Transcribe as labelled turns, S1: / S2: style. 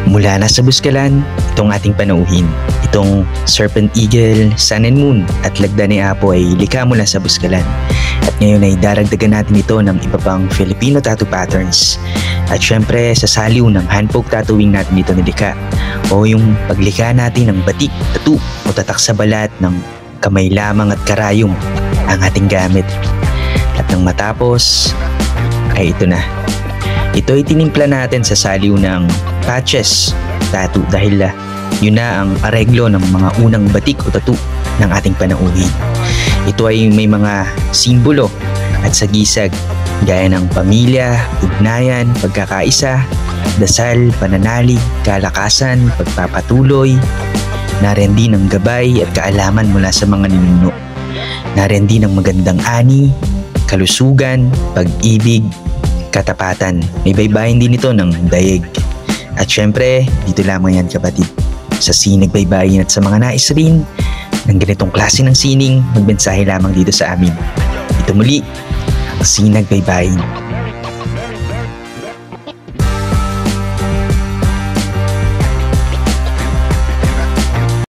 S1: Mula na sa Buskalan, itong ating panauhin. Itong Serpent Eagle, Sun and Moon at Lagda ni Apo ay likha mula sa Buskalan. At ngayon ay daragdagan natin ito ng iba pang Filipino tattoo patterns. At syempre, sasaliw ng handpoke tattooing natin ito nilikha. O yung paglikha natin ng batik, tattoo o tatak sa balat ng kamay lamang at karayom ang ating gamit. At nang matapos, ay ito na. Ito ay tinimpla natin sa saliw ng patches tattoo dahil yun na ang areglo ng mga unang batik o tattoo ng ating panauhin. Ito ay may mga simbolo at sagisag gaya ng pamilya, ugnayan, pagkakaisa, dasal, pananalig, kalakasan, pagpapatuloy. Nariyan din ang gabay at kaalaman mula sa mga ninuno. Nariyan din ang magandang ani, kalusugan, pag-ibig, katapatan. May baybayin din ito ng daig. At syempre, dito lamang yan kapatid. Sa Sinag Baybayin at sa mga nais rin ng ganitong klase ng sining, magmensahe lamang dito sa amin. Ito muli, ang Sinag Baybayin.